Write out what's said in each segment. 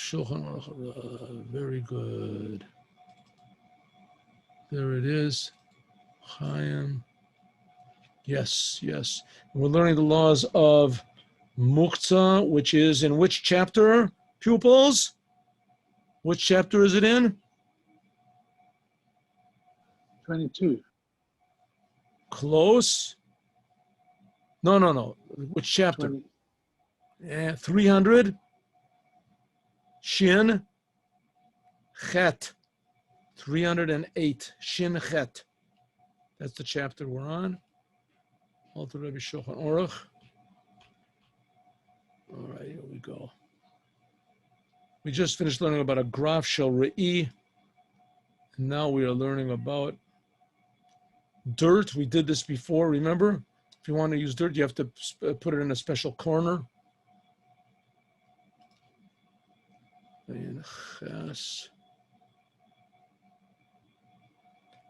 Shulchan Aruch. Very good. There it is. Chaim. Yes, yes. We're learning the laws of Muktzeh, which is in which chapter, pupils? Which chapter is it in? 22. Close. No. Which chapter? 20. 300. Shin. Chet. 308. Shin Chet. That's the chapter we're on. Alter Rebbe Shulchan Aruch. All right, here we go. We just finished learning about a graph shel re'i. And now we are learning about dirt. We did this before, remember? If you want to use dirt, you have to put it in a special corner.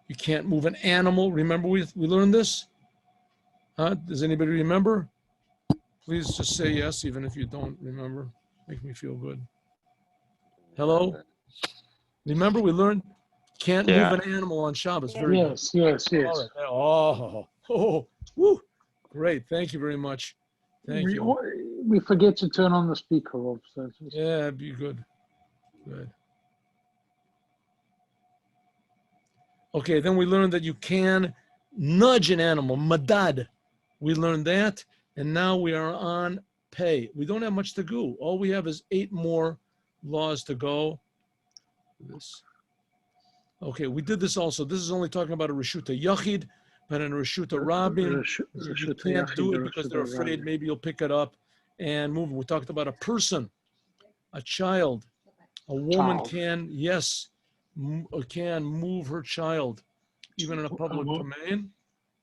You can't move an animal. Remember we learned this? Does anybody remember? Please just say yes, even if you don't remember. Make me feel good. Hello? Remember we learned can't move an animal on Shabbos. Very good. Yes. All right. Woo. Great. Thank you very much. Thank you. We forget to turn on the speaker off. So yeah, be good. Good. Okay, then we learned that you can nudge an animal, madad. We learned that, and now we are on pay. We don't have much to go. All we have is 8 more laws to go. Okay, we did this also. This is only talking about a Reshuta Yachid, but in a Reshuta Rabin, you can't do it because they're afraid maybe you'll pick it up and move. We talked about a person, a child. A woman can move her child, even in a public domain.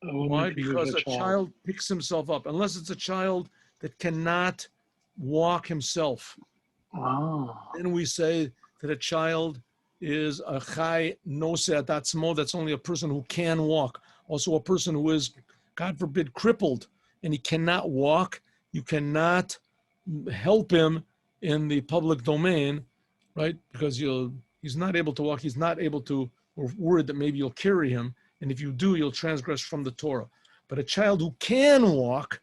Why? Because a child picks himself up, unless it's a child that cannot walk himself. Then we say that a child is a chai noseh atzmo, that's only a person who can walk. Also a person who is, God forbid, crippled, and he cannot walk. You cannot help him in the public domain, right? Because he's not able to walk, he's not able to, or worried that maybe you'll carry him, and if you do, you'll transgress from the Torah. But a child who can walk,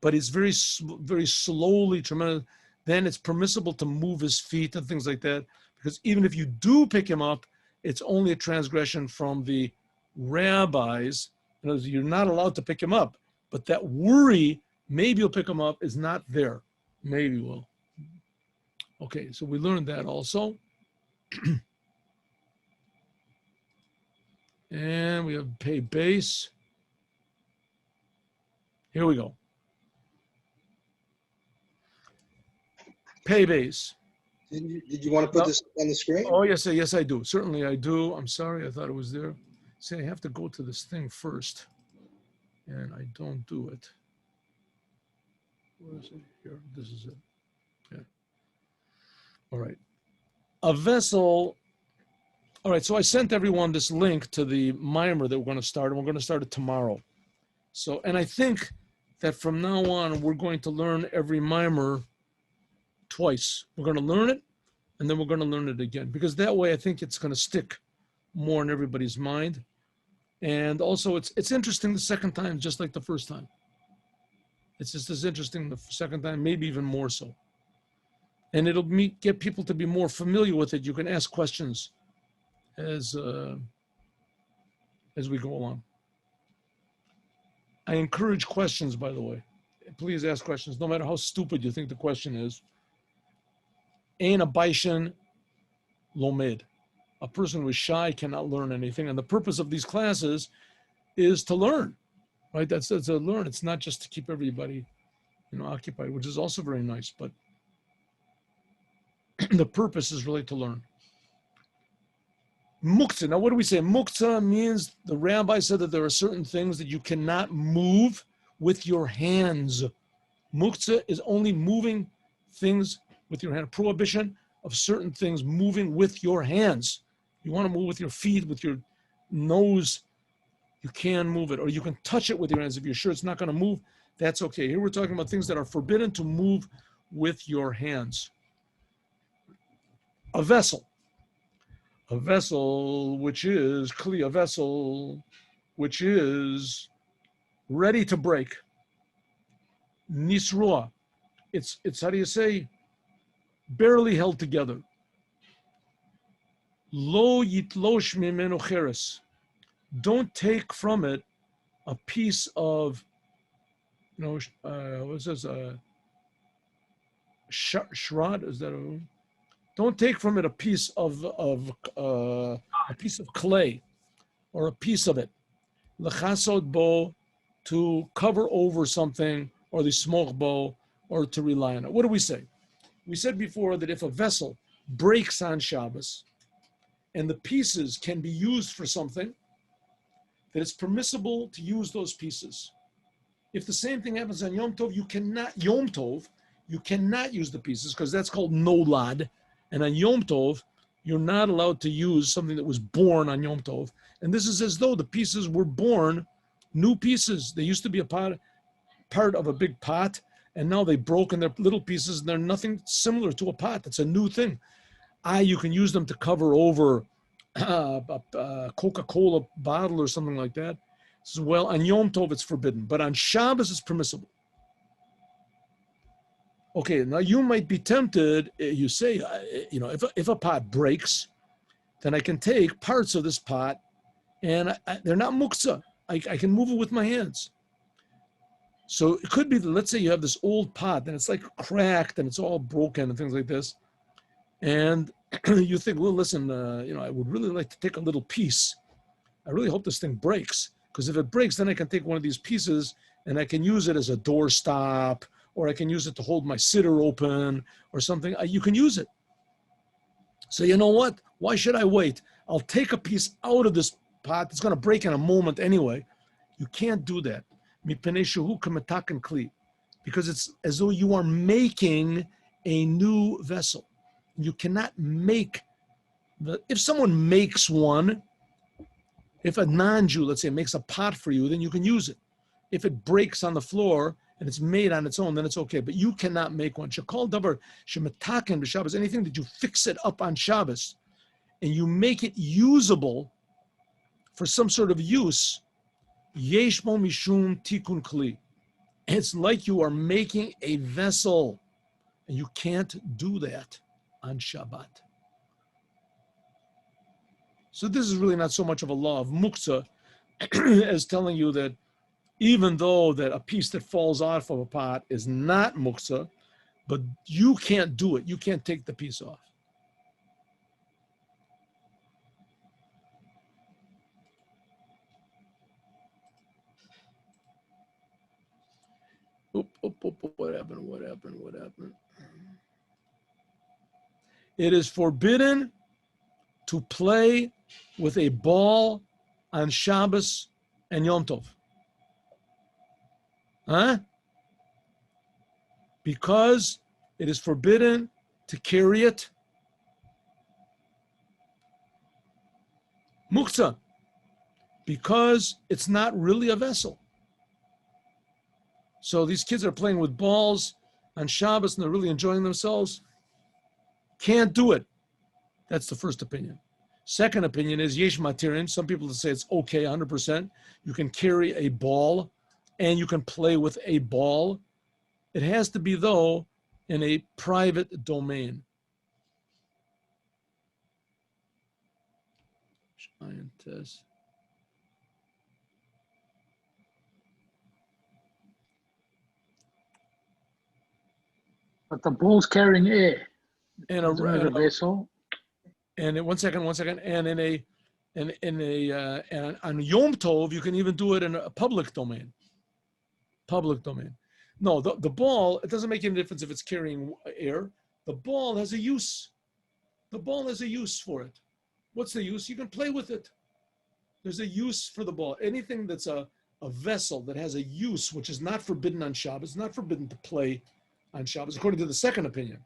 but is very slowly, tremendous, then it's permissible to move his feet and things like that, because even if you do pick him up, it's only a transgression from the rabbis. In other words, you're not allowed to pick him up, but that worry, maybe you'll pick him up, is not there. Maybe will. Okay, so we learned that also. And we have pay base. Here we go. Pay base. Did you want to put this on the screen? Oh, yes, I do. Certainly I do. I'm sorry, I thought it was there. See, I have to go to this thing first, and I don't do it. Where is it? Here, this is it. Yeah. All right. A vessel. All right, so I sent everyone this link to the mimer that we're going to start, and we're going to start it tomorrow. So, and I think that from now on, we're going to learn every mimer twice. We're going to learn it, and then we're going to learn it again, because that way I think it's going to stick more in everybody's mind. And also, it's interesting the second time, just like the first time. It's just as interesting the second time, maybe even more so. And it'll get people to be more familiar with it. You can ask questions as we go along. I encourage questions, by the way. Please ask questions, no matter how stupid you think the question is. Ein a baishin lomed. A person who is shy cannot learn anything. And the purpose of these classes is to learn, right? That's to learn. It's not just to keep everybody, occupied, which is also very nice. But the purpose is really to learn. Muktzeh. Now, what do we say? Muktzeh means, the rabbi said that there are certain things that you cannot move with your hands. Muktzeh is only moving things with your hand. Prohibition of certain things moving with your hands. You want to move with your feet, with your nose, you can move it. Or you can touch it with your hands. If you're sure it's not going to move, that's okay. Here we're talking about things that are forbidden to move with your hands. a vessel which is kli, a vessel which is ready to break. Nisrua, it's how do you say, barely held together. Lo yitlosh mimenu cheres, don't take from it a piece of, what's this? Shrad, is that a? Don't take from it a piece of clay, or a piece of it. L'chasod bo, to cover over something, or the smoke bo, or to rely on it. What do we say? We said before that if a vessel breaks on Shabbos, and the pieces can be used for something, that it's permissible to use those pieces. If the same thing happens on Yom Tov, you cannot use the pieces, because that's called nolad. And on Yom Tov, you're not allowed to use something that was born on Yom Tov. And this is as though the pieces were born, new pieces. They used to be a part of a big pot, and now they broke in their little pieces, and they're nothing similar to a pot. It's a new thing. You can use them to cover over a Coca-Cola bottle or something like that. So, well, on Yom Tov, it's forbidden, but on Shabbos, it's permissible. Okay, now you might be tempted, you say, if a pot breaks, then I can take parts of this pot, and they're not muktzeh. I can move it with my hands. So it could be that, let's say you have this old pot, and it's like cracked, and it's all broken, and things like this. And you think, well, listen, I would really like to take a little piece. I really hope this thing breaks, because if it breaks, then I can take one of these pieces, and I can use it as a doorstop, or I can use it to hold my sitter open or something. You can use it. So you know what? Why should I wait? I'll take a piece out of this pot. It's going to break in a moment anyway. You can't do that. Because it's as though you are making a new vessel. You cannot make, if someone makes one, if a non-Jew, let's say, makes a pot for you, then you can use it. If it breaks on the floor, and it's made on its own, then it's okay. But you cannot make one. Shekol davar shemataken b'Shabbos, anything that you fix it up on Shabbos, and you make it usable for some sort of use, yesh bo mishum tikun kli. It's like you are making a vessel, and you can't do that on Shabbat. So this is really not so much of a law of muktzeh as telling you that even though that a piece that falls off of a pot is not muktzeh, but you can't do it. You can't take the piece off. What happened? It is forbidden to play with a ball on Shabbos and Yom Tov. Because it is forbidden to carry it. Muktzeh. Because it's not really a vessel. So these kids are playing with balls on Shabbos and they're really enjoying themselves. Can't do it. That's the first opinion. Second opinion is yesh matirin. Some people say it's okay, 100%. You can carry a ball and you can play with a ball. It has to be, though, in a private domain. Scientist. But the ball's carrying air. And a vessel. And one second. And on Yom Tov, you can even do it in a public domain. No, the ball, it doesn't make any difference if it's carrying air. The ball has a use. The ball has a use for it. What's the use? You can play with it. There's a use for the ball. Anything that's a vessel that has a use, which is not forbidden on Shabbos, not forbidden to play on Shabbos, according to the second opinion,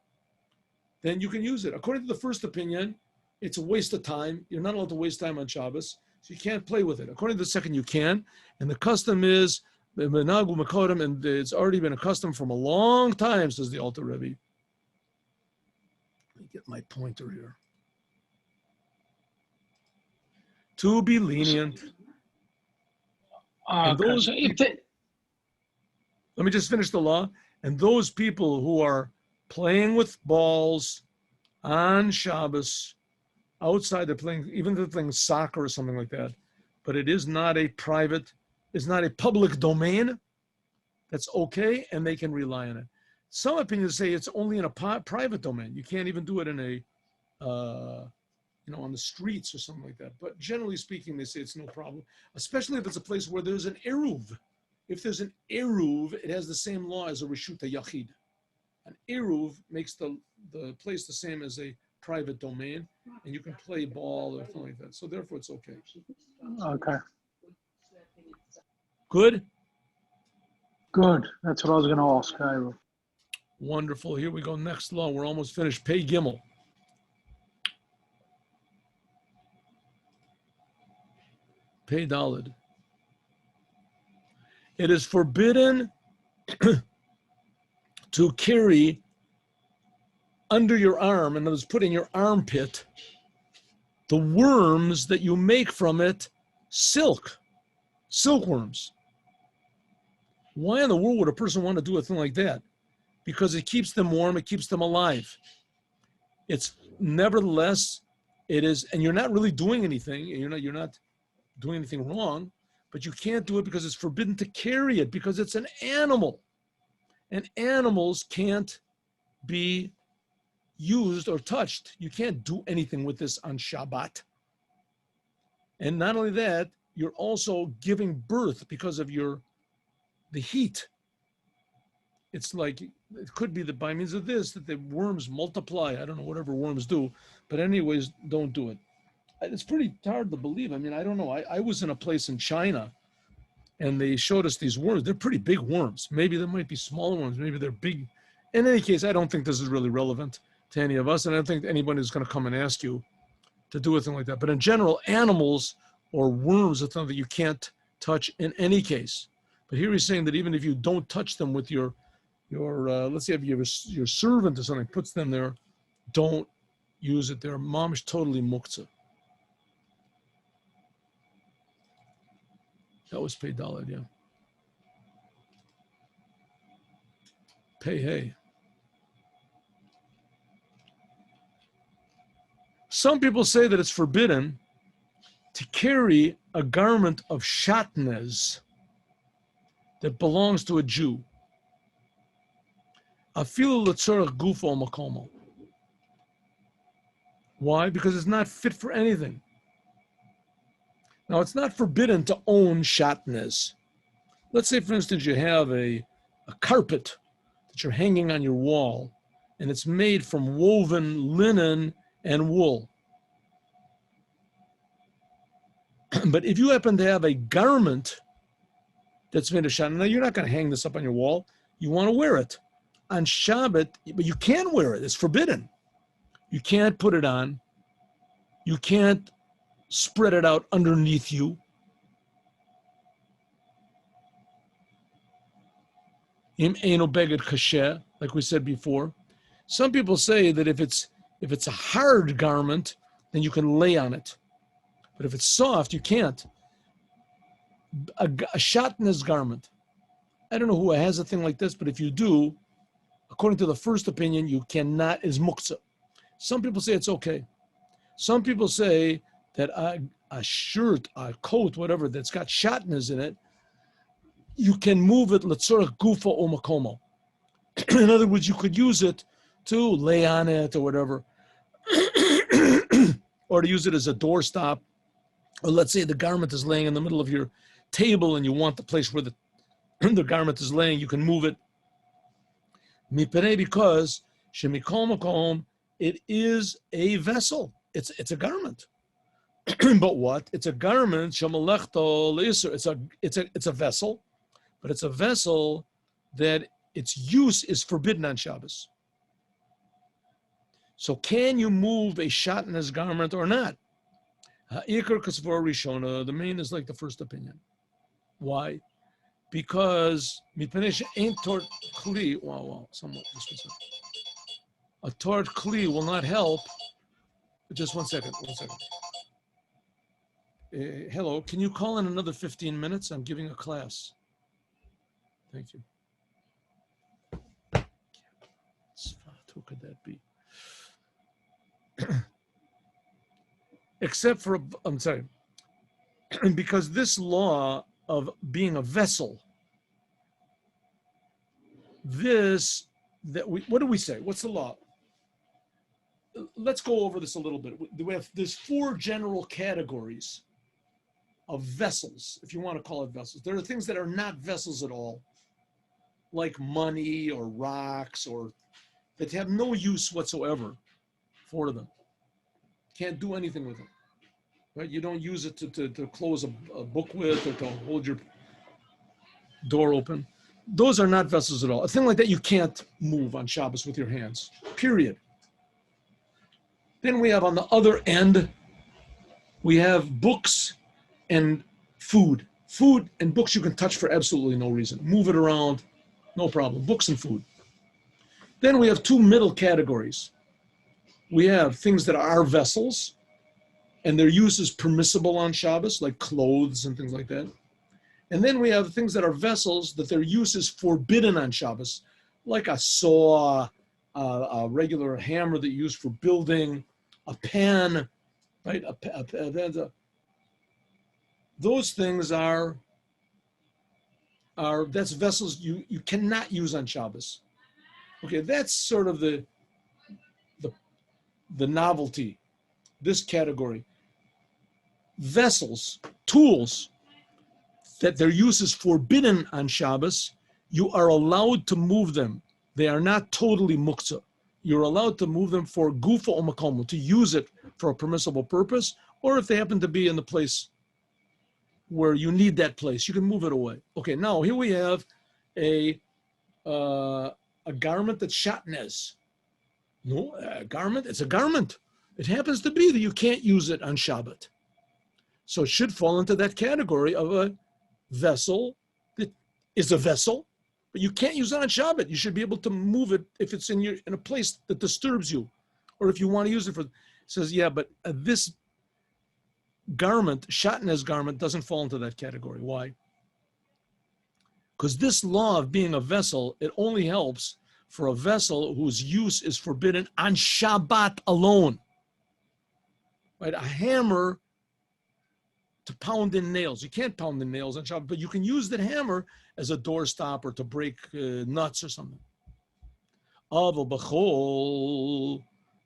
then you can use it. According to the first opinion, it's a waste of time. You're not allowed to waste time on Shabbos, so you can't play with it. According to the second, you can. And the custom is, and it's already been a custom from a long time, says the Alter Rebbe, get my pointer here. To be lenient. And those so people, let me just finish the law. And those people who are playing with balls on Shabbos, outside, they're playing, even if they're playing soccer or something like that, but it is not a private, it's not a public domain, that's okay, and they can rely on it. Some opinions say it's only in a private domain. You can't even do it in a, on the streets or something like that. But generally speaking, they say it's no problem, especially if it's a place where there's an eruv. If there's an eruv, it has the same law as a reshuta yachid. An eruv makes the place the same as a private domain, and you can play ball or something like that. So therefore, it's okay. Okay. Good? Good. That's what I was going to ask. Ira. Wonderful. Here we go. Next law. We're almost finished. Pei Gimel. Pei Daled. It is forbidden to carry under your arm, and it was put in your armpit, the worms that you make from it, silkworms. Why in the world would a person want to do a thing like that? Because it keeps them warm, it keeps them alive. It's nevertheless, it is, and you're not really doing anything, you're not doing anything wrong, but you can't do it because it's forbidden to carry it, because it's an animal. And animals can't be used or touched. You can't do anything with this on Shabbat. And not only that, you're also giving birth because of the heat. It's like, it could be that by means of this, that the worms multiply. I don't know, whatever worms do. But anyways, don't do it. It's pretty hard to believe. I mean, I don't know. I was in a place in China, and they showed us these worms. They're pretty big worms. Maybe there might be smaller ones. Maybe they're big. In any case, I don't think this is really relevant to any of us, and I don't think anybody is going to come and ask you to do a thing like that. But in general, animals or worms are something that you can't touch in any case. But here he's saying that even if you don't touch them with your let's say if you have your servant or something puts them there, don't use it. They're mamish totally muktzeh. That was Pei Daled, yeah. Pei Hey. Some people say that it's forbidden to carry a garment of shatnez that belongs to a Jew. Afilu l'tzorach gufo makomo. Why? Because it's not fit for anything. Now, it's not forbidden to own shatnez. Let's say, for instance, you have a carpet that you're hanging on your wall, and it's made from woven linen and wool. But if you happen to have a garment that's made of shatnez, now you're not going to hang this up on your wall. You want to wear it on Shabbat, but you can't wear it. It's forbidden. You can't put it on. You can't spread it out underneath you. Im eino beged kasher, like we said before. Some people say that if it's a hard garment, then you can lay on it. But if it's soft, you can't. A shatnez garment. I don't know who has a thing like this, but if you do, according to the first opinion, you cannot, is muktzeh. Some people say it's okay. Some people say that a shirt, a coat, whatever, that's got shatnez in it, you can move it l'tzorach gufa o makomo. In other words, you could use it to lay on it or whatever, or to use it as a doorstop. Or let's say the garment is laying in the middle of your table and you want the place where the garment is laying, you can move it. Because shemikol makom, it is a vessel. It's a garment. But what? It's a garment. Shemalechto leisur. It's a vessel, but it's a vessel that its use is forbidden on Shabbos. So can you move a shatnez garment or not? Ha'ikar kasvor rishona. The main is like the first opinion. Why? Because mipnei she'ein tor kli. Wow. Somewhat. This was A tart kli will not help. Just 1 second, 1 second. Hello, can you call in another 15 minutes? I'm giving a class. Thank you. Who could that be? Except for, I'm sorry, because this law of being a vessel, what do we say? What's the law? Let's go over this a little bit. There's 4 general categories of vessels, if you want to call it vessels. There are things that are not vessels at all, like money or rocks, or that have no use whatsoever for them. Can't do anything with them. Right? You don't use it to close a book with or to hold your door open. Those are not vessels at all. A thing like that you can't move on Shabbos with your hands, period. Then we have on the other end, we have books and food. Food and books you can touch for absolutely no reason. Move it around, no problem. Books and food. Then we have 2 middle categories. We have things that are vessels, and their use is permissible on Shabbos, like clothes and things like that. And then we have things that are vessels that their use is forbidden on Shabbos, like a saw, a regular hammer that you use for building, a pen, right? Those things that's vessels you cannot use on Shabbos. Okay, that's sort of the novelty, this category. Vessels, tools, that their use is forbidden on Shabbos, you are allowed to move them. They are not totally muktzeh. You're allowed to move them for gufa or makomo, to use it for a permissible purpose, or if they happen to be in the place where you need that place, you can move it away. Okay, now here we have a garment that's shatnez. No, a garment, it's a garment. It happens to be that you can't use it on Shabbat. So it should fall into that category of a vessel that is a vessel, but you can't use it on Shabbat. You should be able to move it if it's in a place that disturbs you, or if you want to use it for. It says, yeah, but this garment, shatnez garment, doesn't fall into that category. Why? Because this law of being a vessel, it only helps for a vessel whose use is forbidden on Shabbat alone. Right? A hammer to pound in nails. You can't pound in nails on Shabbat, but you can use that hammer as a doorstop or to break nuts or something.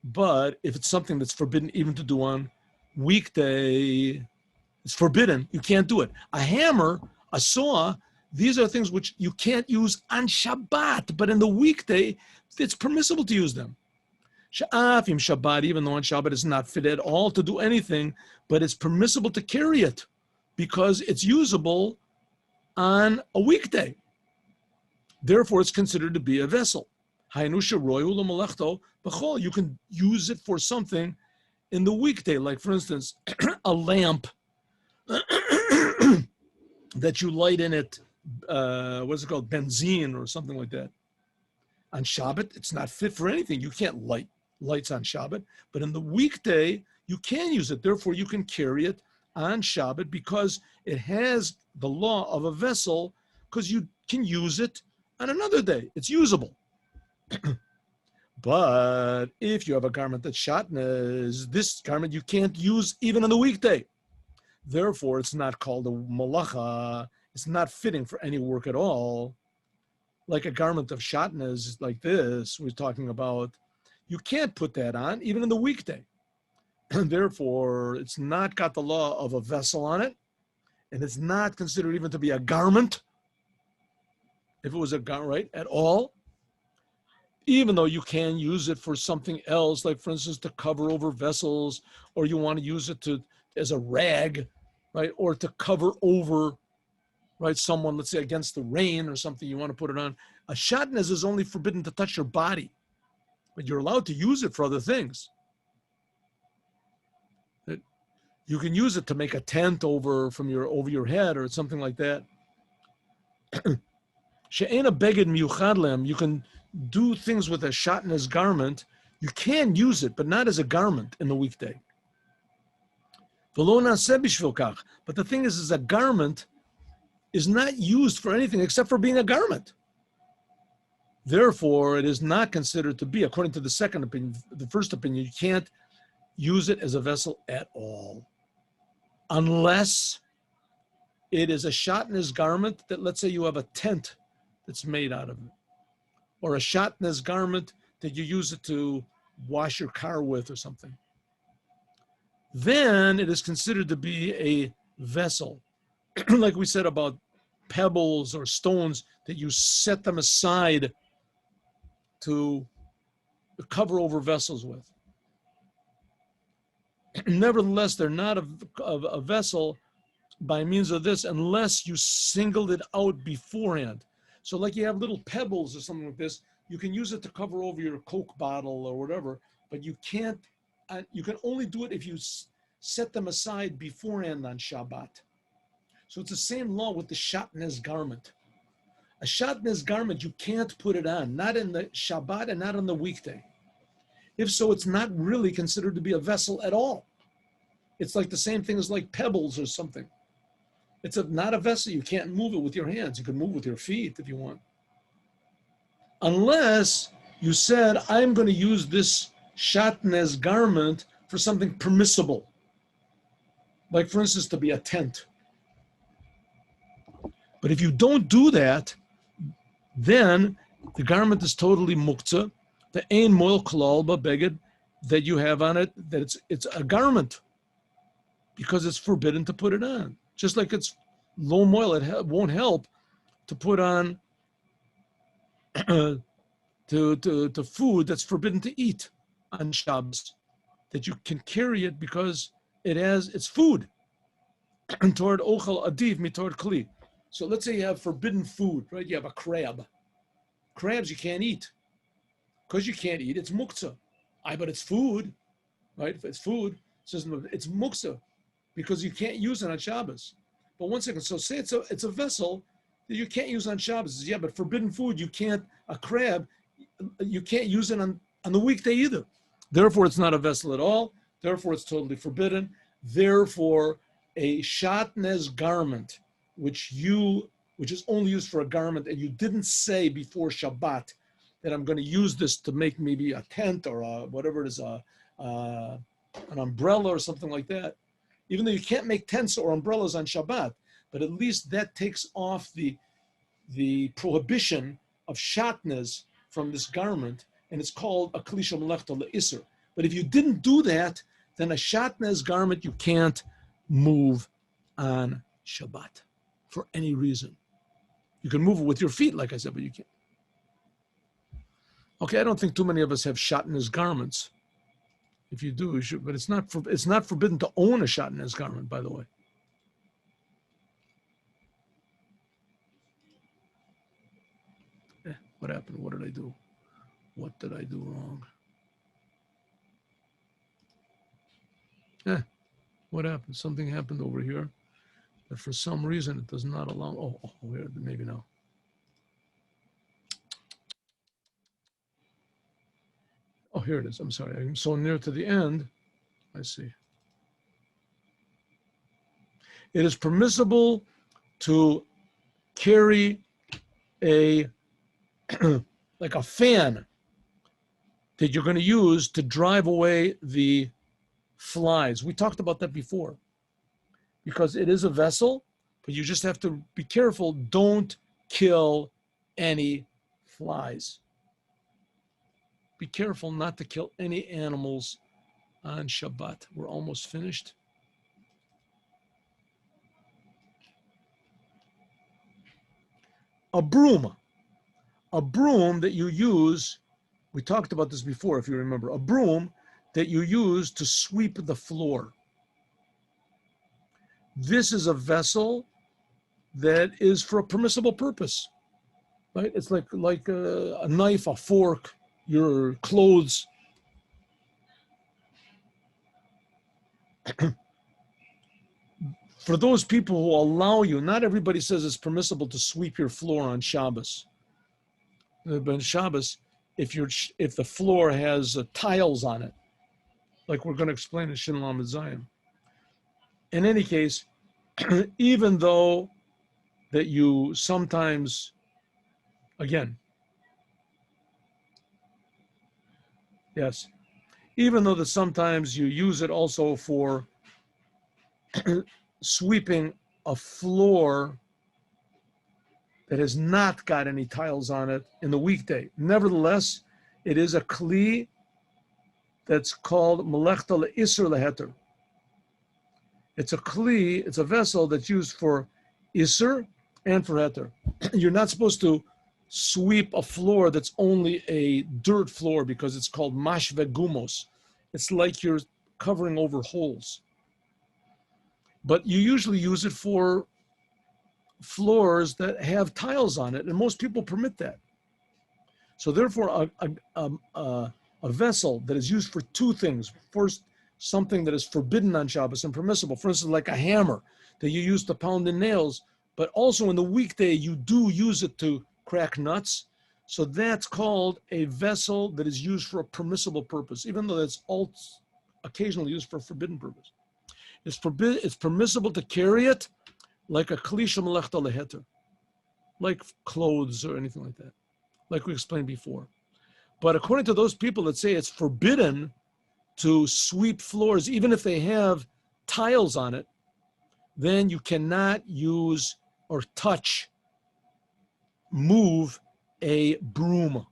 But if it's something that's forbidden even to do on weekday, it's forbidden. You can't do it. A hammer, a saw, these are things which you can't use on Shabbat, but in the weekday, it's permissible to use them. Sha'afim Shabbat, even though on Shabbat it's not fit at all to do anything, but it's permissible to carry it because it's usable on a weekday. Therefore, it's considered to be a vessel. You can use it for something in the weekday, like for instance, a lamp that you light in it, what's it called, benzene or something like that. On Shabbat, it's not fit for anything. You can't light lights on Shabbat, but in the weekday, you can use it. Therefore, you can carry it on Shabbat because it has the law of a vessel, because you can use it on another day. It's usable. But if you have a garment that's shatnez, this garment you can't use even on the weekday. Therefore, it's not called a malacha. It's not fitting for any work at all. Like a garment of shatnez like this we're talking about, you can't put that on even in the weekday. And therefore, it's not got the law of a vessel on it, and it's not considered even to be a garment, if it was a garment, right, at all. Even though you can use it for something else, like for instance, to cover over vessels, or you want to use it as a rag, right, or to cover over, right, someone, let's say against the rain or something, you want to put it on. A shatnez is only forbidden to touch your body, but you're allowed to use it for other things. You can use it to make a tent over your head or something like that. She'ena beged miyuchad lehem, you can do things with a shatnez garment You can use it, but not as a garment in the weekday. But the thing is a garment is not used for anything except for being a garment. Therefore, it is not considered to be, according to the second opinion. The first opinion, you can't use it as a vessel at all, unless it is a shatnez garment that, let's say you have a tent that's made out of it, or a shatnez garment that you use it to wash your car with or something. Then it is considered to be a vessel. Like we said about pebbles or stones, that you set them aside to cover over vessels with. Nevertheless, they're not a vessel by means of this unless you singled it out beforehand. So like you have little pebbles or something like this, you can use it to cover over your Coke bottle or whatever, but you can't, you can only do it if you set them aside beforehand on Shabbat. So it's the same law with the shatnez garment. A shatnez garment, you can't put it on, not in the Shabbat and not on the weekday. If so, it's not really considered to be a vessel at all. It's like the same thing as like pebbles or something. It's not a vessel. You can't move it with your hands. You can move with your feet if you want. Unless you said, I'm going to use this shatnez garment for something permissible. Like, for instance, to be a tent. But if you don't do that, then the garment is totally muktzeh. The ein moil klal beged that you have on it, that it's a garment because it's forbidden to put it on. Just like it's low moil, it won't help to put on to food that's forbidden to eat on Shabbos, that you can carry it because it's food. Toward ochel adiv mitord kli. So let's say you have forbidden food, right? You have a crab. Crabs you can't eat. Because you can't eat, it's muktzeh. But it's food, right? If it's food, it's muktzeh because you can't use it on Shabbos. But one second, so say it's a vessel that you can't use on Shabbos. Yeah, but forbidden food, you can't, a crab, you can't use it on the weekday either. Therefore, it's not a vessel at all. Therefore, it's totally forbidden. Therefore, a shatnez garment, which is only used for a garment, and you didn't say before Shabbat that I'm going to use this to make maybe a tent or whatever it is, an umbrella or something like that. Even though you can't make tents or umbrellas on Shabbat, but at least that takes off the prohibition of shatnez from this garment, and it's called a klisha melechta le'isr. But if you didn't do that, then a shatnez garment you can't move on Shabbat for any reason. You can move it with your feet, like I said, but you can't. Okay, I don't think too many of us have shatnez garments. If you do, you should, but it's not forbidden to own a shatnez garment, by the way. What happened? What did I do? What did I do wrong? What happened? Something happened over here that for some reason it does not allow. Oh, here, maybe now. Oh, here it is. I'm sorry. I'm so near to the end. I see. It is permissible to carry a like a fan that you're going to use to drive away the flies. We talked about that before because it is a vessel, but you just have to be careful. Don't kill any flies. Be careful not to kill any animals on Shabbat. We're almost finished. A broom that you use, we talked about this before if you remember, a broom that you use to sweep the floor. This is a vessel that is for a permissible purpose, right? It's like a knife, a fork, your clothes. For those people who allow you, not everybody says it's permissible to sweep your floor on Shabbos. But on Shabbos, if the floor has tiles on it, like we're going to explain in Shin Lamed Zion. In any case, even though that you sometimes, again, yes, even though that sometimes you use it also for sweeping a floor that has not got any tiles on it in the weekday. Nevertheless, it is a kli that's called melechta le'isur leheter. It's a kli, it's a vessel that's used for isur and for heter. You're not supposed to sweep a floor that's only a dirt floor because it's called mashve gumos. It's like you're covering over holes. But you usually use it for floors that have tiles on it, and most people permit that. So therefore, a vessel that is used for two things. First, something that is forbidden on Shabbos and permissible. For instance, like a hammer that you use to pound in nails, but also in the weekday, you do use it to crack nuts. So that's called a vessel that is used for a permissible purpose, even though that's occasionally used for a forbidden purpose. It's permissible to carry it like a klisha melechta leheter, like clothes or anything like that, like we explained before. But according to those people that say it's forbidden to sweep floors, even if they have tiles on it, then you cannot use or touch, move a broom.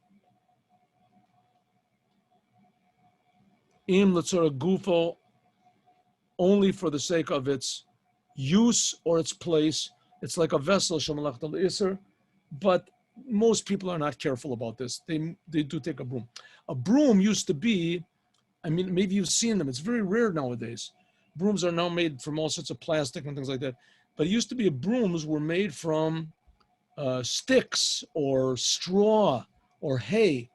Im letzora gufo, only for the sake of its use or its place. It's like a vessel, shemalachta le'isur, but most people are not careful about this. They do take a broom. A broom used to be, I mean, maybe you've seen them. It's very rare nowadays. Brooms are now made from all sorts of plastic and things like that. But it used to be brooms were made from sticks or straw or hay.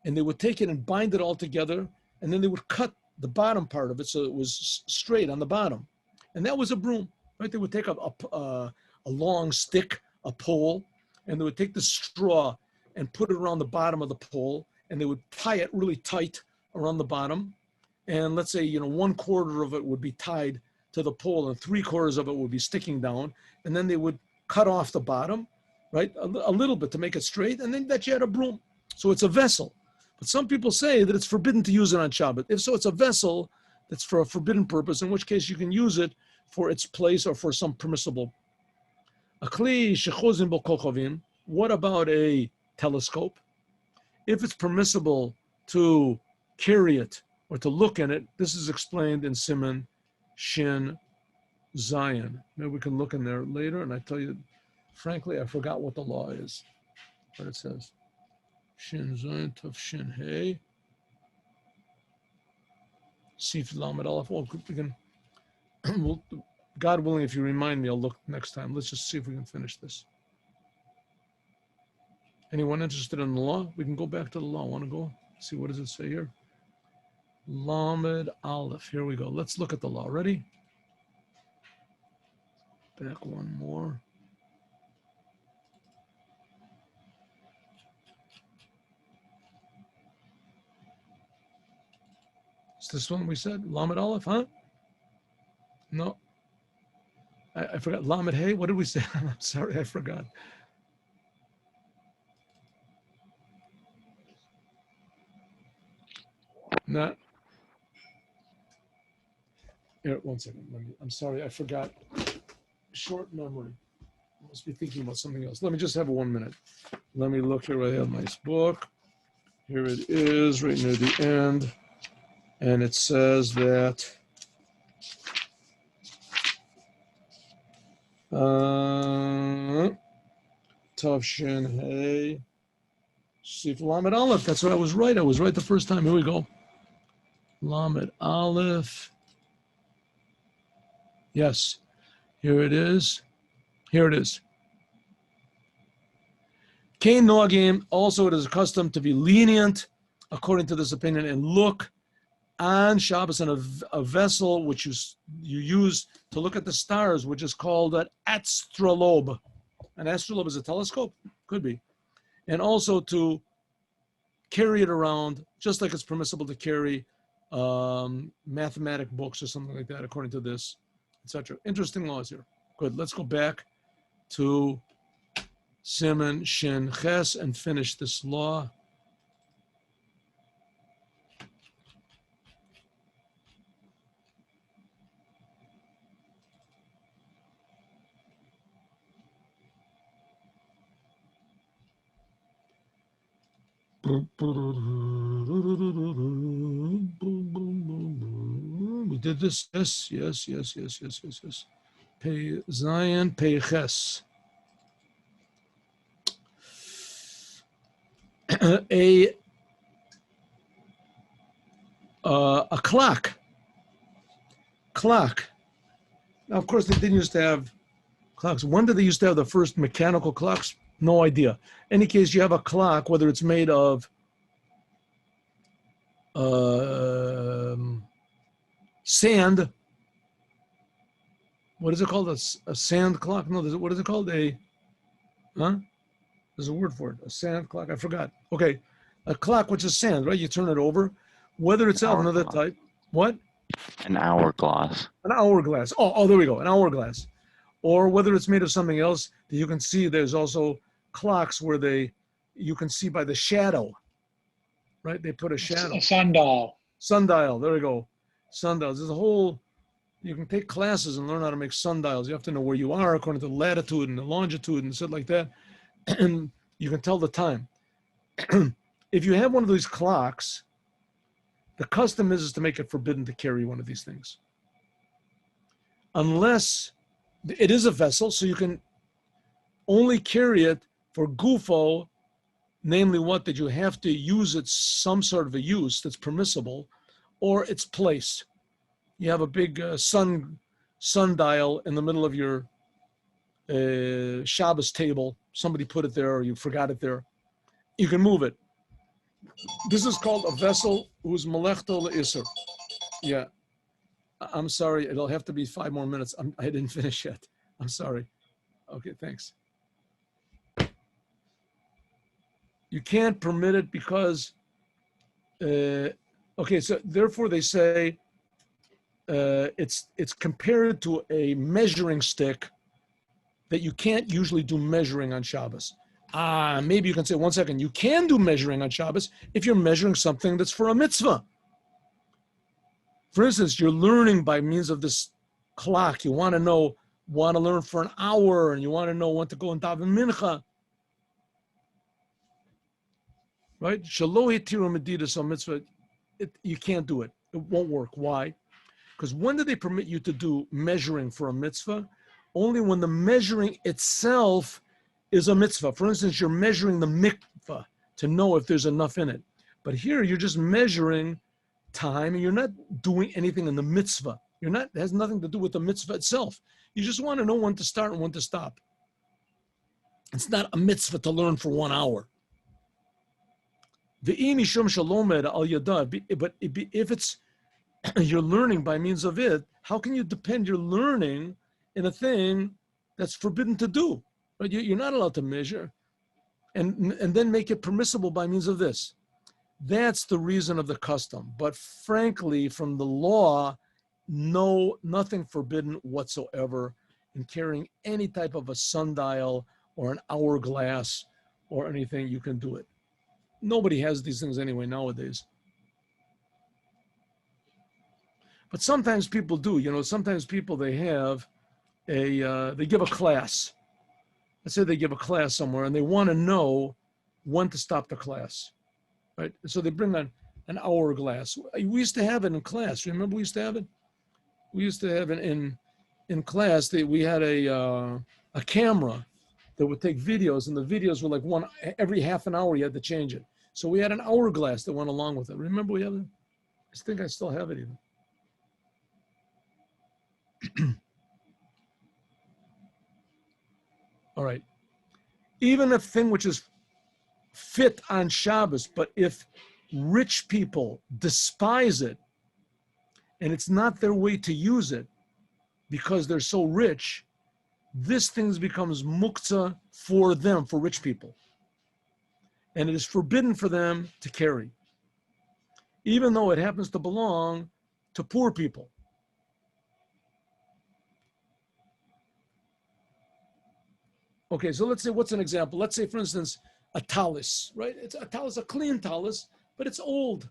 And they would take it and bind it all together. And then they would cut the bottom part of it so it was straight on the bottom. And that was a broom, right? They would take a long stick, a pole, and they would take the straw and put it around the bottom of the pole, and they would tie it really tight around the bottom. And let's say, 1/4 of it would be tied to the pole and 3/4 of it would be sticking down. And then they would cut off the bottom, right? A little bit to make it straight. And then that you had a broom. So it's a vessel. But some people say that it's forbidden to use it on Shabbat. If so, it's a vessel that's for a forbidden purpose, in which case you can use it for its place or for some permissible. A kli shechozim bo kochavim. What about a telescope? If it's permissible to carry it or to look in it, this is explained in Siman Shin Zion. Maybe we can look in there later, and I tell you, frankly, I forgot what the law is, what it says. Shin Zion Tov Shin Hey. Sif Lamed Aleph. Well, we can, God willing, if you remind me, I'll look next time. Let's just see if we can finish this. Anyone interested in the law? We can go back to the law. Want to go? See, what does it say here? Lamed Aleph. Here we go. Let's look at the law. Ready? Back one more. Is this one we said? Lamed Aleph, huh? No. I forgot. Lamed Hey, what did we say? I'm sorry, I forgot. Not. Here, one second. I'm sorry, I forgot. Short memory. I must be thinking about something else. Let me just have 1 minute. Let me look here. I have my book. Here it is, right near the end. And it says that Tav Shin Hey Sif Lamed Aleph. That's what I was right. I was right the first time. Here we go. Lamed Aleph. Yes. Here it is. Here it is. Kain Noagim, also it is accustomed to be lenient, according to this opinion, and look on Shabbos in a vessel which you use to look at the stars, which is called an astrolabe. An astrolabe is a telescope? Could be. And also to carry it around, just like it's permissible to carry mathematic books or something like that, according to this, etc. Interesting laws here. Good. Let's go back to Siman Shin Ches and finish this law. We did this. Yes. Pei Zion, Pei Ches. A clock. Now, of course, they didn't used to have clocks. When did they used to have the first mechanical clocks? No idea. Any case, you have a clock, whether it's made of sand. What is it called? A sand clock? No, what is it called? There's a word for it. A sand clock. I forgot. Okay. A clock, which is sand, right? You turn it over. Whether it's of another type. What? An hourglass. An hourglass. Oh, there we go. An hourglass. Or whether it's made of something else that you can see. There's also clocks where you can see by the shadow, right? They put a shadow. A sundial. Sundial. There we go. Sundials. There's a whole. You can take classes and learn how to make sundials. You have to know where you are according to the latitude and the longitude and stuff like that, and you can tell the time. If you have one of these clocks, the custom is to make it forbidden to carry one of these things, unless it is a vessel, so you can only carry it for gufo, namely what, that you have to use it some sort of a use that's permissible, or its place. You have a big sundial in the middle of your Shabbos table. Somebody put it there or you forgot it there. You can move it. This is called a vessel whose melechto le'isur. Yeah. I'm sorry. It'll have to be 5 more minutes. I didn't finish yet. I'm sorry. Okay, thanks. You can't permit it because, okay, so therefore they say it's compared to a measuring stick that you can't usually do measuring on Shabbos. Maybe you can say, 1 second, you can do measuring on Shabbos if you're measuring something that's for a mitzvah. For instance, you're learning by means of this clock. You want to learn for an hour, and you want to know when to go and daven mincha. Right? Shalo hitiru medidas on mitzvah. You can't do it. It won't work. Why? Because when do they permit you to do measuring for a mitzvah? Only when the measuring itself is a mitzvah. For instance, you're measuring the mikvah to know if there's enough in it. But here you're just measuring time, and you're not doing anything in the mitzvah. It has nothing to do with the mitzvah itself. You just want to know when to start and when to stop. It's not a mitzvah to learn for 1 hour. But if it's you're learning by means of it, how can you depend your learning in a thing that's forbidden to do? Right? You're not allowed to measure and then make it permissible by means of this. That's the reason of the custom. But frankly, from the law, nothing forbidden whatsoever in carrying any type of a sundial or an hourglass or anything. You can do it. Nobody has these things anyway nowadays. But sometimes people do. Sometimes people, they have they give a class. Let's say they give a class somewhere and they want to know when to stop the class. Right? So they bring an hourglass. We used to have it in class. Remember we used to have it? We used to have it in class. We had a camera that would take videos, and the videos were like every half an hour you had to change it. So we had an hourglass that went along with it. Remember we had it? I think I still have it even. All right. Even a thing which is fit on Shabbos, but if rich people despise it and it's not their way to use it because they're so rich, this thing becomes muktzeh for them, for rich people. and it is forbidden for them to carry, even though it happens to belong to poor people. Okay, so let's say, what's an example? Let's say, for instance, a tallis, right? It's a tallis, a clean tallis, but it's old.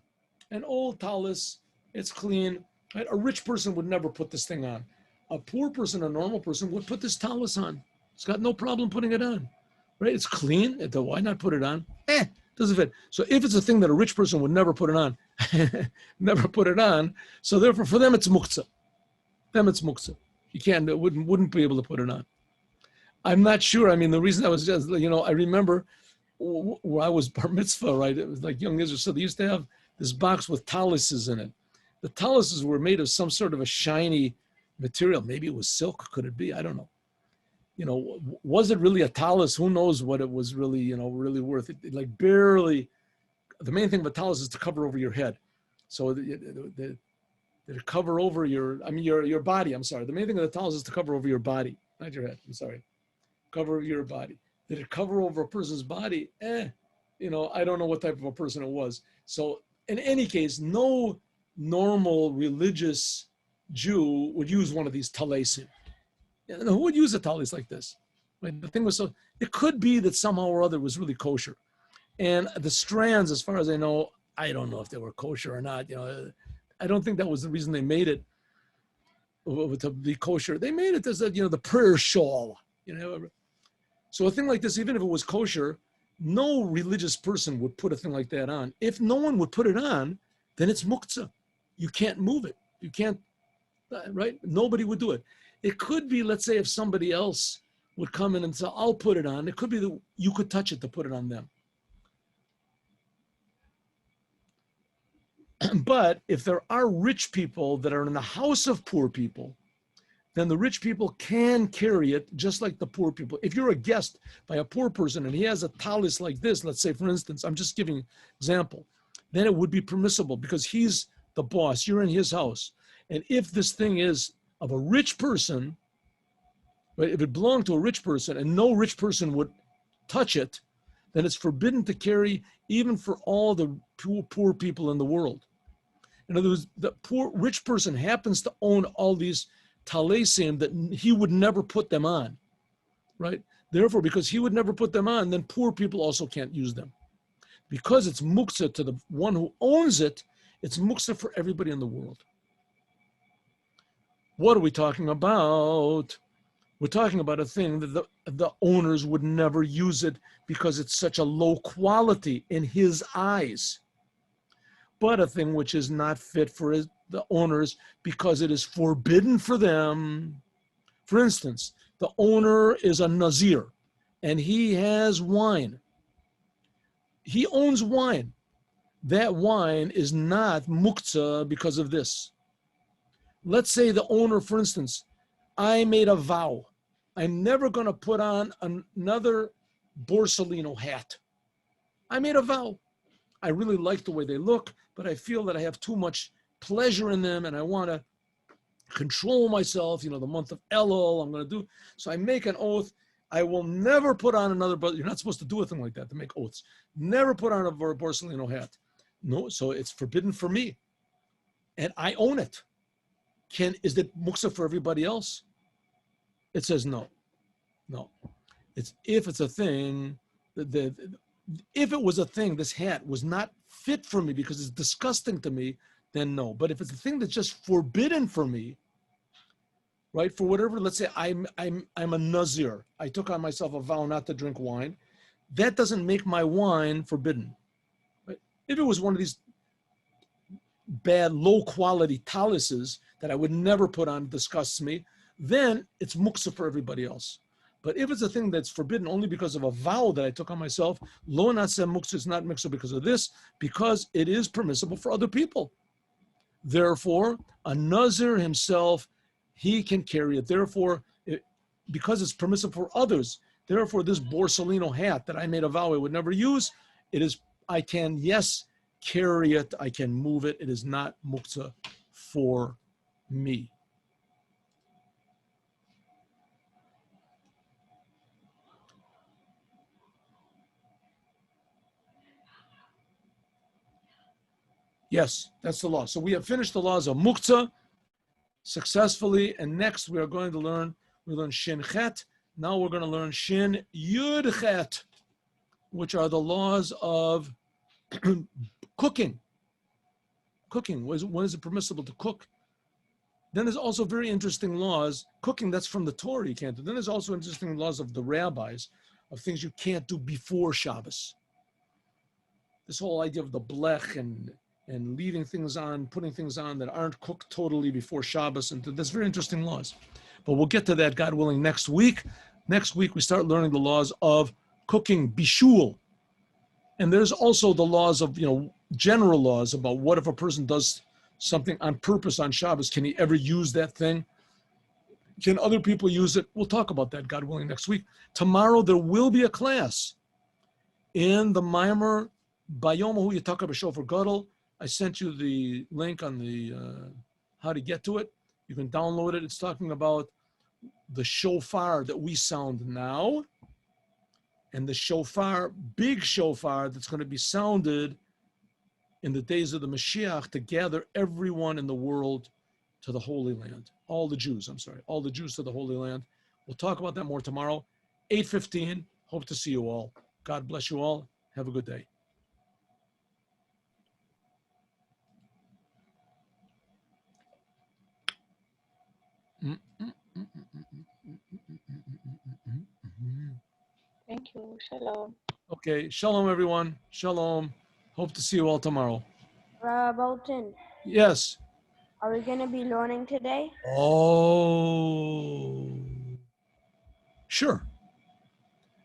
An old tallis, it's clean. Right? A rich person would never put this thing on. A poor person, a normal person, would put this tallis on. It's got no problem putting it on, right? It's clean. Why not put it on? Doesn't fit. So if it's a thing that a rich person would never put it on, never put it on, so therefore for them it's muktzeh. Them it's muktzeh. You can't, wouldn't be able to put it on. I'm not sure. I mean, the reason I was just, I remember where I was bar mitzvah, right? It was like young Israel. So they used to have this box with talises in it. The talises were made of some sort of a shiny material. Maybe it was silk. Could it be? I don't know. Was it really a tallis? Who knows what it was really, really worth? It like barely. The main thing of a tallis is to cover over your head. So did it cover over your body? I'm sorry. The main thing of the tallis is to cover over your body, not your head. I'm sorry. Cover over your body. Did it cover over a person's body? I don't know what type of a person it was. So in any case, no normal religious Jew would use one of these talisim. Who would use a talis like this? Right? The thing was, it could be that somehow or other it was really kosher. And the strands, as far as I know, I don't know if they were kosher or not. I don't think that was the reason they made it to be kosher. They made it as the prayer shawl. So a thing like this, even if it was kosher, no religious person would put a thing like that on. If no one would put it on, then it's muktzeh. You can't move it. You can't, right? Nobody would do it. It could be, let's say, if somebody else would come in and say, I'll put it on. It could be that you could touch it to put it on them. But if there are rich people that are in the house of poor people, then the rich people can carry it just like the poor people. If you're a guest by a poor person and he has a talis like this, let's say, for instance, I'm just giving an example, then it would be permissible because he's the boss. You're in his house. And if this thing is of a rich person, but if it belonged to a rich person and no rich person would touch it, then it's forbidden to carry even for all the poor people in the world. In other words, the rich person happens to own all these talesim that he would never put them on, right? Therefore, because he would never put them on, then poor people also can't use them. Because it's muktzeh to the one who owns it, it's muktzeh for everybody in the world. What are we talking about? We're talking about a thing that the owners would never use it because it's such a low quality in his eyes. But a thing which is not fit for the owners because it is forbidden for them. For instance, the owner is a Nazir and he has wine. He owns wine. That wine is not muktzeh because of this. Let's say the owner, for instance, I made a vow. I'm never going to put on another Borsalino hat. I made a vow. I really like the way they look, but I feel that I have too much pleasure in them and I want to control myself. The month of Elul, I'm going to do. So I make an oath. I will never put on another, but you're not supposed to do a thing like that, to make oaths. Never put on a Borsalino hat. No, so it's forbidden for me. And I own it. Is it muktzeh for everybody else? It says no. If it's a thing, if it was a thing, this hat was not fit for me because it's disgusting to me, then no. But if it's a thing that's just forbidden for me, right? For whatever, let's say I'm a Nazir. I took on myself a vow not to drink wine. That doesn't make my wine forbidden. Right? If it was one of these bad, low quality talises that I would never put on, disgusts me, then it's muktzeh for everybody else. But if it's a thing that's forbidden only because of a vow that I took on myself, lo naseh muktzeh, is not muktzeh because of this, because it is permissible for other people. Therefore, a Nazir himself, he can carry it. Therefore, because it's permissible for others, therefore this Borsalino hat that I made a vow I would never use, I can, yes, carry it, I can move it. It is not muktzeh for me. Yes, that's the law. So we have finished the laws of Muktzeh successfully, and next we are going to learn, Shin Chet. Now we're going to learn Shin Yud Chet, which are the laws of cooking. Cooking, when is it permissible to cook? Then there's also very interesting laws. Cooking, that's from the Torah, you can't do. Then there's also interesting laws of the rabbis, of things you can't do before Shabbos. This whole idea of the blech and leaving things on, putting things on that aren't cooked totally before Shabbos, and there's very interesting laws. But we'll get to that, God willing, next week. Next week, we start learning the laws of cooking, bishul. And there's also the laws of, general laws about what if a person does something on purpose on Shabbos, can he ever use that thing? Can other people use it? We'll talk about that, God willing, next week. Tomorrow, there will be a class in the Maimer Bayomahu Yitaka B'Shofar Gadol. I sent you the link on the how to get to it. You can download it. It's talking about the shofar that we sound now and the shofar, big shofar, that's going to be sounded in the days of the Mashiach to gather everyone in the world to the Holy Land. All the Jews to the Holy Land. We'll talk about that more tomorrow. 8:15. Hope to see you all. God bless you all. Have a good day. Thank you. Shalom. Okay. Shalom, everyone. Shalom. Hope to see you all tomorrow. Rabbi Bolton, Yes. are we going to be learning today? Oh. Sure.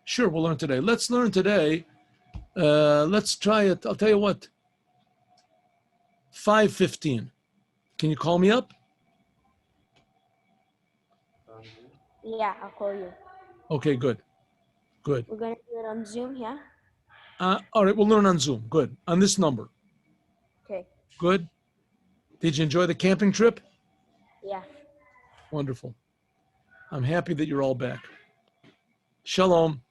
Sure, we'll learn today. Let's learn today. Let's try it. I'll tell you what. 5:15. Can you call me up? Yeah, I'll call you. Okay, good. Good. We're going to do it on Zoom, yeah? All right, we'll learn on Zoom. Good. On this number. Okay. Good. Did you enjoy the camping trip? Yeah. Wonderful. I'm happy that you're all back. Shalom.